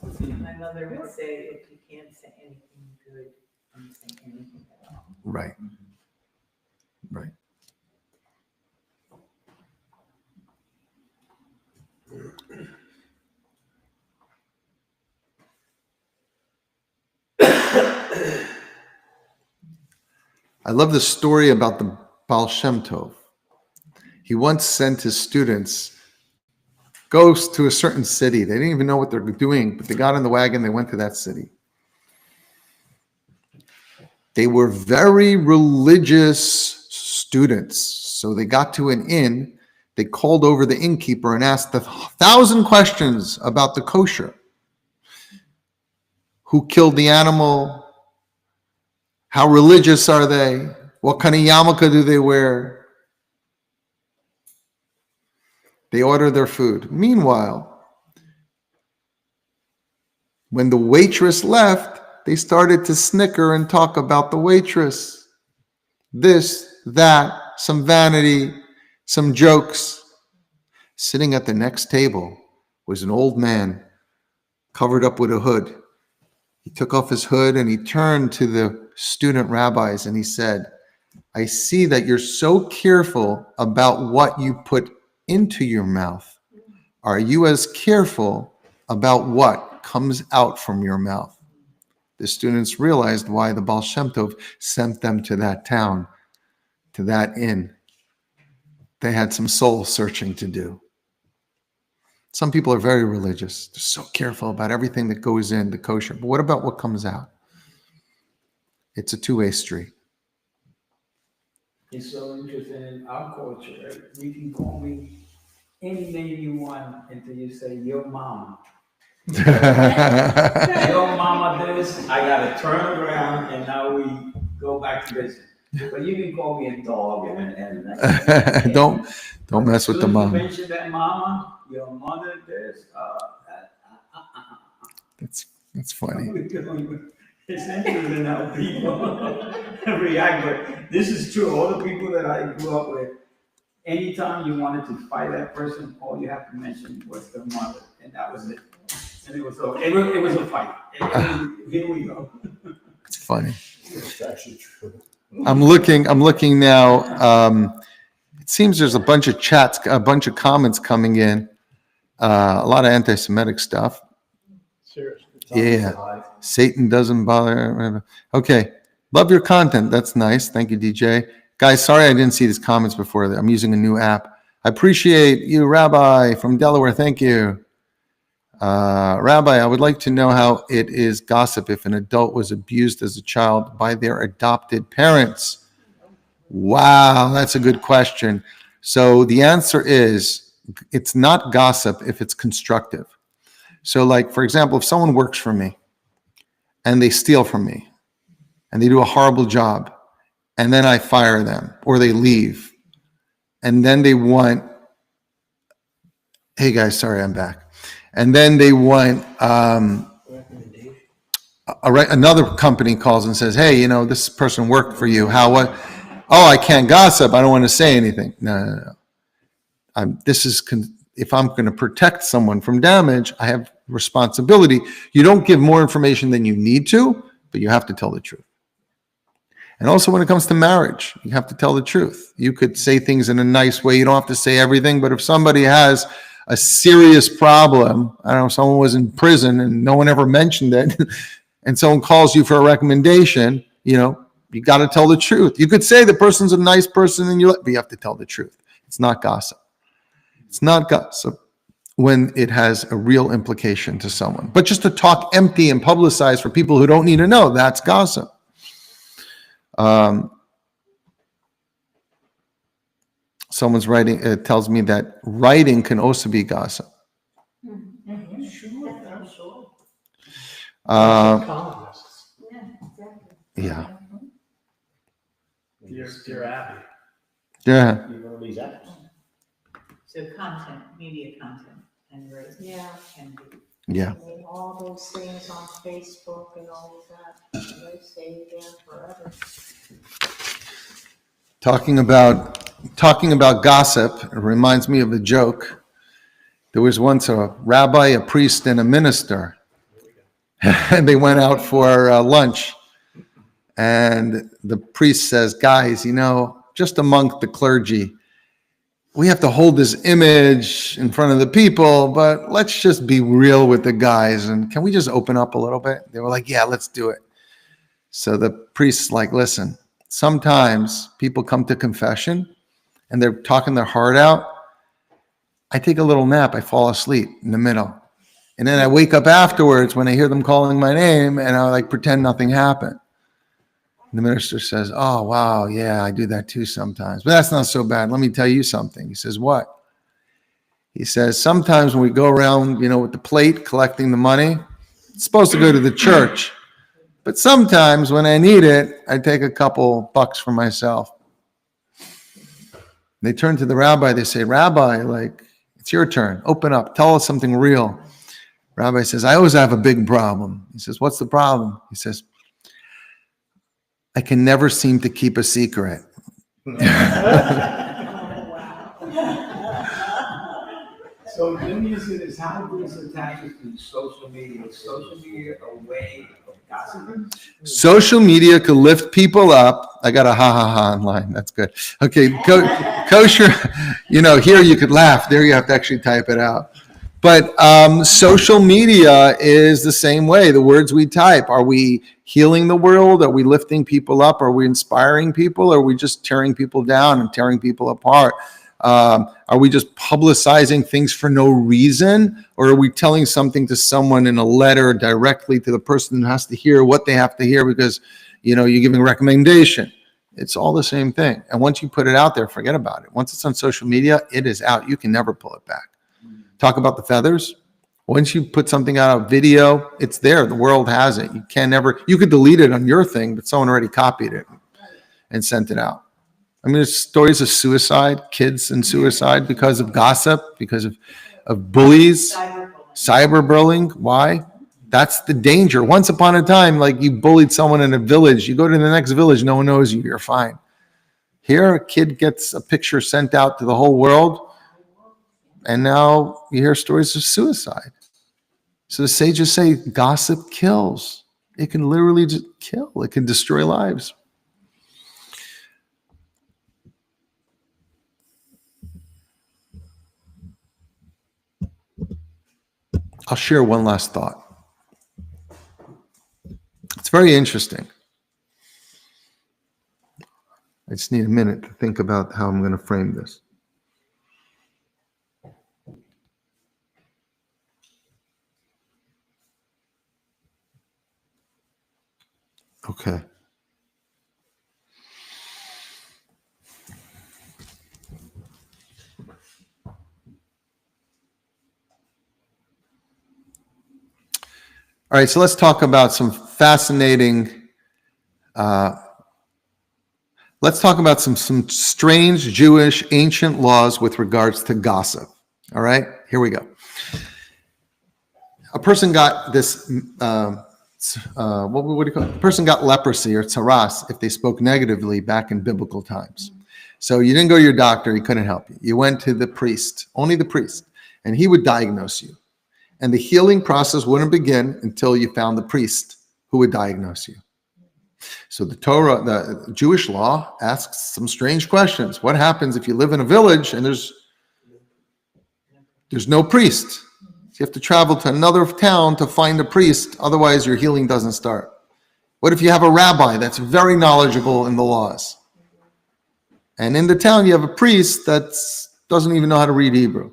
My mother would say, if you can't say anything good, don't say anything at all.
Right. Right. I love the story about the Baal Shem Tov. He once sent his students, goes to a certain city. They didn't even know what they're doing, but they got in the wagon, they went to that city. They were very religious students. So they got to an inn. They called over the innkeeper and asked 1,000 questions about the kosher. Who killed the animal? How religious are they? What kind of yarmulke do they wear? They order their food. Meanwhile, when the waitress left, they started to snicker and talk about the waitress. This, that, some vanity, some jokes. Sitting at the next table was an old man covered up with a hood. He took off his hood and he turned to the student rabbis and he said, I see that you're so careful about what you put into your mouth. Are you as careful about what comes out from your mouth? The students realized why the Baal Shem Tov sent them to that town, to that inn. They had some soul searching to do. Some people are very religious. They're so careful about everything that goes in the kosher. But what about what comes out? It's a two-way street.
It's so interesting in our culture. Right? You can call me any name you want until you say your mama. Your mama this, I gotta turn around and now we go back to business. But you can call me a dog and
Don't mess with the mom.
You mention that mama, your mother this,
That's funny.
It's interesting how people react, but this is true. All the people that I grew up with, anytime you wanted to fight that person, all you have to mention was their mother, and that was it. And it was a fight. Here we go.
It's funny.
It's actually true.
I'm looking now. It seems there's a bunch of chats, a bunch of comments coming in. A lot of anti-Semitic stuff.
Seriously.
Yeah. Satan doesn't bother. Okay. Love your content. That's nice. Thank you, DJ. Guys, sorry I didn't see these comments before. I'm using a new app. I appreciate you, Rabbi from Delaware. Thank you. Rabbi, I would like to know how it is gossip if an adult was abused as a child by their adopted parents. Wow, that's a good question. So the answer is it's not gossip if it's constructive. So like, for example, if someone works for me and they steal from me and they do a horrible job and then I fire them or they leave and then they want, hey guys, sorry, I'm back. And then they want, another company calls and says, hey, this person worked for you. How, what? Oh, I can't gossip. I don't want to say anything. No. If I'm going to protect someone from damage, I have responsibility. You don't give more information than you need to, but you have to tell the truth. And also when it comes to marriage, you have to tell the truth. You could say things in a nice way. You don't have to say everything, but if somebody has a serious problem, I don't know, someone was in prison and no one ever mentioned it, and someone calls you for a recommendation, you got to tell the truth. You could say the person's a nice person but you have to tell the truth. It's not gossip. It's not gossip when it has a real implication to someone. But just to talk empty and publicize for people who don't need to know, that's gossip. Someone's writing, it tells me that writing can also be gossip.
Columnists.
Yeah.
Dear Abby.
Yeah.
You know these apps.
So content, media content, and writing
Yeah,
can be.
Yeah.
I mean, all those things on Facebook and all of that, they stay there forever.
Talking about gossip, it reminds me of a joke. There was once a rabbi, a priest, and a minister. And they went out for lunch. And the priest says, guys, just among the clergy, we have to hold this image in front of the people, but let's just be real with the guys. And can we just open up a little bit? They were like, yeah, let's do it. So the priest's like, listen, sometimes people come to confession and they're talking their heart out. I take a little nap. I fall asleep in the middle. And then I wake up afterwards when I hear them calling my name and I pretend nothing happened. And the minister says, oh, wow, yeah, I do that too sometimes. But that's not so bad. Let me tell you something. He says, what? He says, sometimes when we go around, with the plate collecting the money, it's supposed to go to the church. But sometimes when I need it, I take a couple bucks for myself. They turn to the rabbi. They say, Rabbi, it's your turn. Open up. Tell us something real. Rabbi says, I always have a big problem. He says, what's the problem? He says, I can never seem to keep a secret.
So let me ask you this, how do this attach to social media? Is social media a way of gossiping?
Social media could lift people up. I got a ha online. That's good. Okay, kosher, here you could laugh. There you have to actually type it out. But social media is the same way. The words we type, are we healing the world? Are we lifting people up? Are we inspiring people? Or are we just tearing people down and tearing people apart? Are we just publicizing things for no reason? Or are we telling something to someone in a letter directly to the person who has to hear what they have to hear because, you're giving a recommendation? It's all the same thing. And once you put it out there, forget about it. Once it's on social media, it is out. You can never pull it back. Talk about the feathers. Once you put something out on video, it's there. The world has it. You could delete it on your thing, but someone already copied it and sent it out. I mean, there's stories of suicide, kids and suicide because of gossip, because of bullies, cyberbullying. Why? That's the danger. Once upon a time, you bullied someone in a village, you go to the next village, no one knows you, you're fine. Here, a kid gets a picture sent out to the whole world, and now you hear stories of suicide. So the sages say gossip kills. It can literally just kill. It can destroy lives. I'll share one last thought. It's very interesting. I just need a minute to think about how I'm going to frame this. Okay. All right, so let's talk about some fascinating, let's talk about some strange Jewish ancient laws with regards to gossip. All right, here we go. A person got this, what do you call it? A person got leprosy or tsaras if they spoke negatively back in biblical times. So you didn't go to your doctor, he couldn't help you. You went to the priest, only the priest, and he would diagnose you. And the healing process wouldn't begin until you found the priest who would diagnose you. So the Torah, the Jewish law asks some strange questions. What happens if you live in a village and there's no priest? So you have to travel to another town to find a priest, otherwise your healing doesn't start. What if you have a rabbi that's very knowledgeable in the laws? And in the town you have a priest that doesn't even know how to read Hebrew.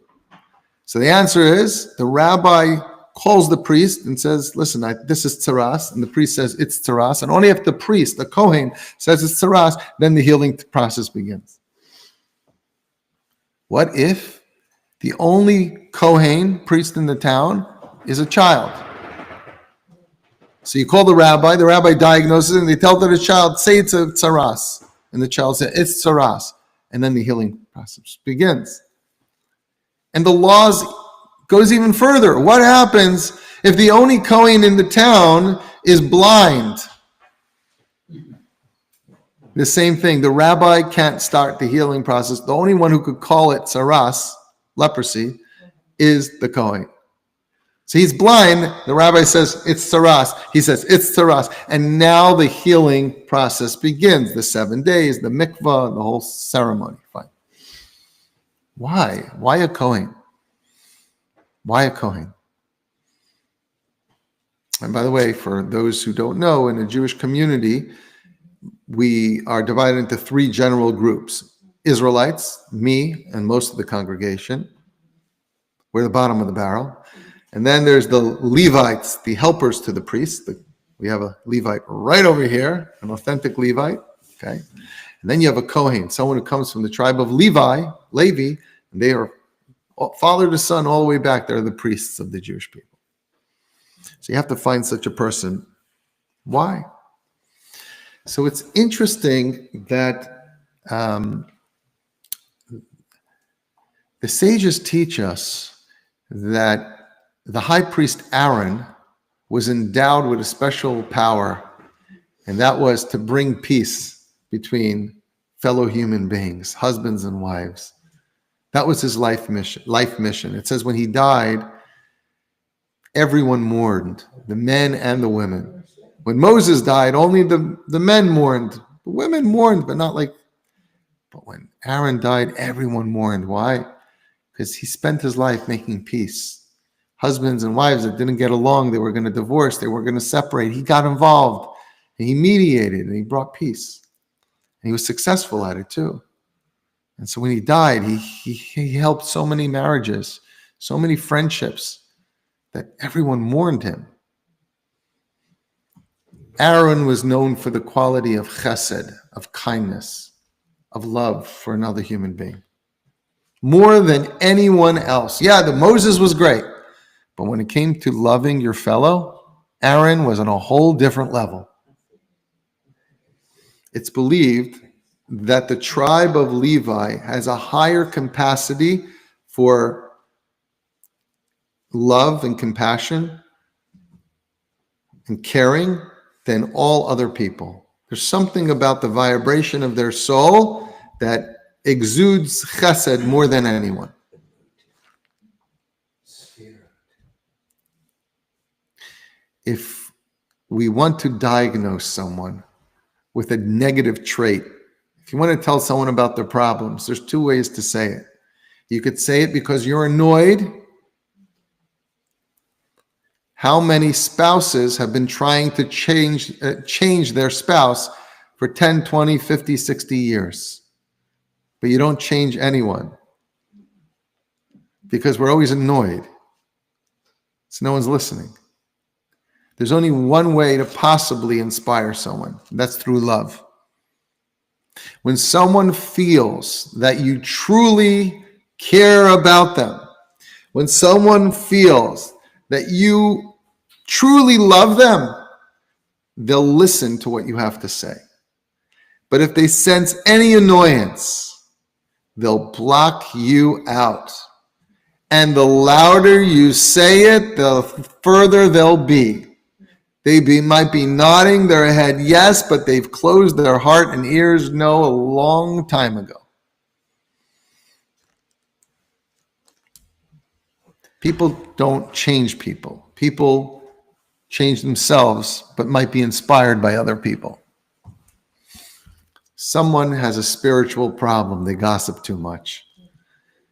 So the answer is, the rabbi calls the priest and says, listen, this is tzaras, and the priest says it's tzaras, and only if the priest, the Kohen, says it's tzaras, then the healing process begins. What if the only Kohen, priest in the town, is a child? So you call the rabbi diagnoses it, and they tell the child, say it's a tzaras, and the child says, it's tzaras, and then the healing process begins. And the laws goes even further. What happens if the only Kohen in the town is blind? The same thing. The rabbi can't start the healing process. The only one who could call it tzaras, leprosy, is the Kohen. So he's blind. The rabbi says it's tzaras. He says it's tzaras. And now the healing process begins. The 7 days, the mikvah, the whole ceremony. Fine. Why? Why a Kohen? Why a Kohen? And by the way, for those who don't know, in the Jewish community, we are divided into 3 general groups. Israelites, me, and most of the congregation. We're the bottom of the barrel. And then there's the Levites, the helpers to the priests. We have a Levite right over here, an authentic Levite. Okay. And then you have a Kohen, someone who comes from the tribe of Levi, and they are father to son all the way back. They're the priests of the Jewish people. So you have to find such a person. Why? So it's interesting that the sages teach us that the high priest Aaron was endowed with a special power, and that was to bring peace between fellow human beings, husbands and wives. That was his life mission. It says when he died, everyone mourned, the men and the women. When Moses died, only the men mourned. The women mourned, but not like. But when Aaron died, everyone mourned. Why? Because he spent his life making peace. Husbands and wives that didn't get along, they were going to divorce, they were going to separate. He got involved, and he mediated, and he brought peace. And he was successful at it too. And so when he died, he helped so many marriages, so many friendships, that everyone mourned him. Aaron was known for the quality of chesed, of kindness, of love for another human being. More than anyone else. Yeah, Moses was great. But when it came to loving your fellow, Aaron was on a whole different level. It's believed that the tribe of Levi has a higher capacity for love and compassion and caring than all other people. There's something about the vibration of their soul that exudes chesed more than anyone. If we want to diagnose someone with a negative trait, if you want to tell someone about their problems, there's 2 ways to say it. You could say it because you're annoyed. How many spouses have been trying to change their spouse for 10, 20, 50, 60 years? But you don't change anyone because we're always annoyed. So no one's listening. There's only one way to possibly inspire someone, and that's through love. When someone feels that you truly care about them, when someone feels that you truly love them, they'll listen to what you have to say. But if they sense any annoyance, they'll block you out. And the louder you say it, the further they'll be. They might be nodding their head yes, but they've closed their heart and ears no a long time ago. People don't change people. People change themselves, but might be inspired by other people. someone has a spiritual problem, they gossip too much.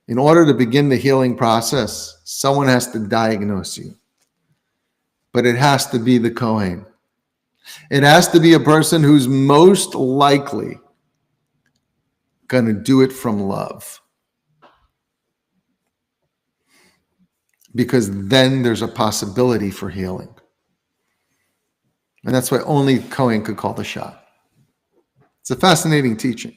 In order to begin the healing process, someone has to diagnose you. But it has to be the Kohen. It has to be a person who's most likely going to do it from love. Because then there's a possibility for healing. And that's why only Kohen could call the shot. It's a fascinating teaching,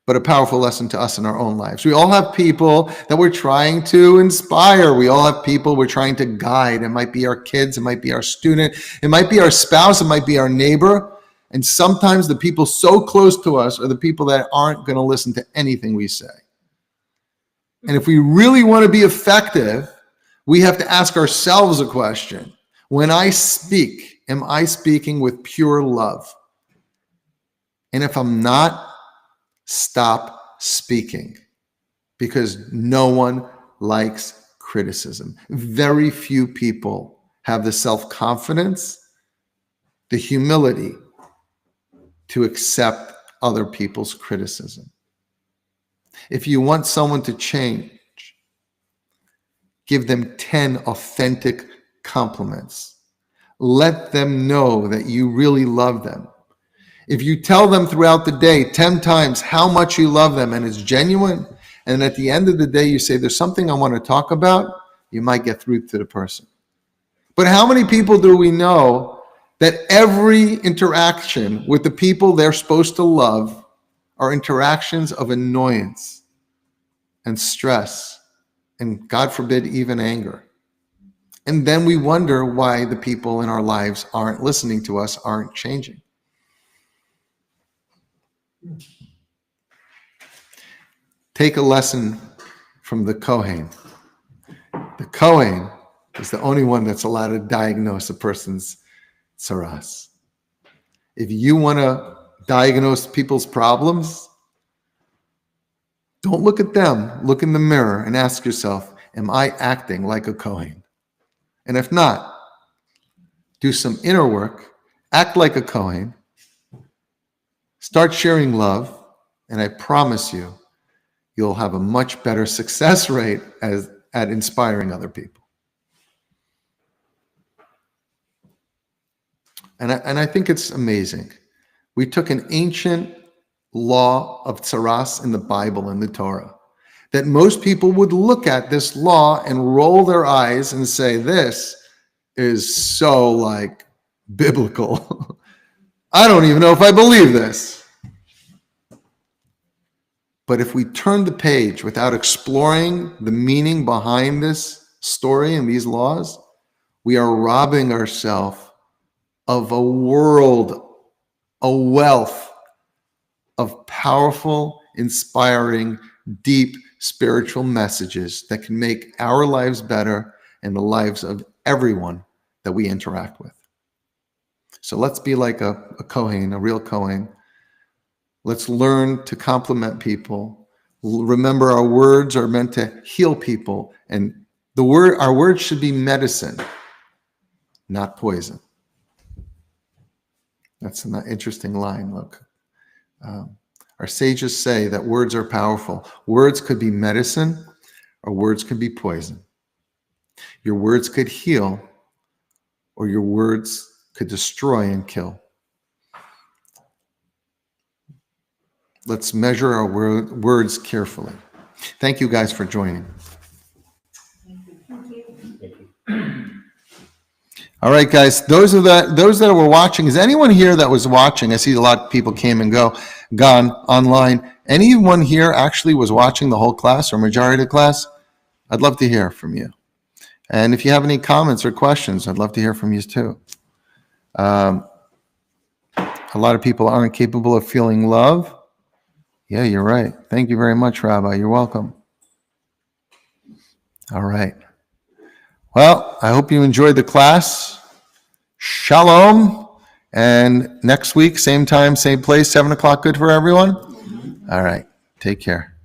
but a powerful lesson to us in our own lives. We all have people that we're trying to inspire. We all have people we're trying to guide. It might be our kids. It might be our student. It might be our spouse. It might be our neighbor. And sometimes the people so close to us are the people that aren't going to listen to anything we say. And if we really want to be effective, we have to ask ourselves a question. When I speak, am I speaking with pure love? And if I'm not, stop speaking, because no one likes criticism. Very few people have the self-confidence, the humility to accept other people's criticism. If you want someone to change, give them 10 authentic compliments. Let them know that you really love them. If you tell them throughout the day 10 times how much you love them and it's genuine, and at the end of the day you say, there's something I want to talk about, you might get through to the person. But how many people do we know that every interaction with the people they're supposed to love are interactions of annoyance and stress and, God forbid, even anger? And then we wonder why the people in our lives aren't listening to us, aren't changing. Take a lesson from the Kohen. The Kohen is the only one that's allowed to diagnose a person's tsaras. If you want to diagnose people's problems, don't look at them. Look in the mirror and ask yourself, am I acting like a Kohen? And if not, do some inner work, act like a Kohen, start sharing love, and I promise you, you'll have a much better success rate at inspiring other people. And I think it's amazing. We took an ancient law of tsaras in the Bible, in the Torah, that most people would look at this law and roll their eyes and say, this is so like biblical. I don't even know if I believe this. But if we turn the page without exploring the meaning behind this story and these laws, we are robbing ourselves of a world, a wealth of powerful, inspiring, deep spiritual messages that can make our lives better and the lives of everyone that we interact with. So let's be like a Kohen, a real Kohen. Let's learn to compliment people. Remember, our words are meant to heal people, and our words should be medicine, not poison. That's an interesting line. Look, our sages say that words are powerful. Words could be medicine, or words could be poison. Your words could heal, or your words could destroy and kill. Let's measure our words carefully. Thank you guys for joining. All right, guys, those that were watching, is anyone here that was watching? I see a lot of people came and gone online. Anyone here actually was watching the whole class or majority of the class? I'd love to hear from you. And if you have any comments or questions, I'd love to hear from you too. A lot of people aren't capable of feeling love. Yeah, you're right. Thank you very much, Rabbi. You're welcome. All right. Well, I hope you enjoyed the class. Shalom. And next week, same time, same place, 7 o'clock, good for everyone? All right. Take care.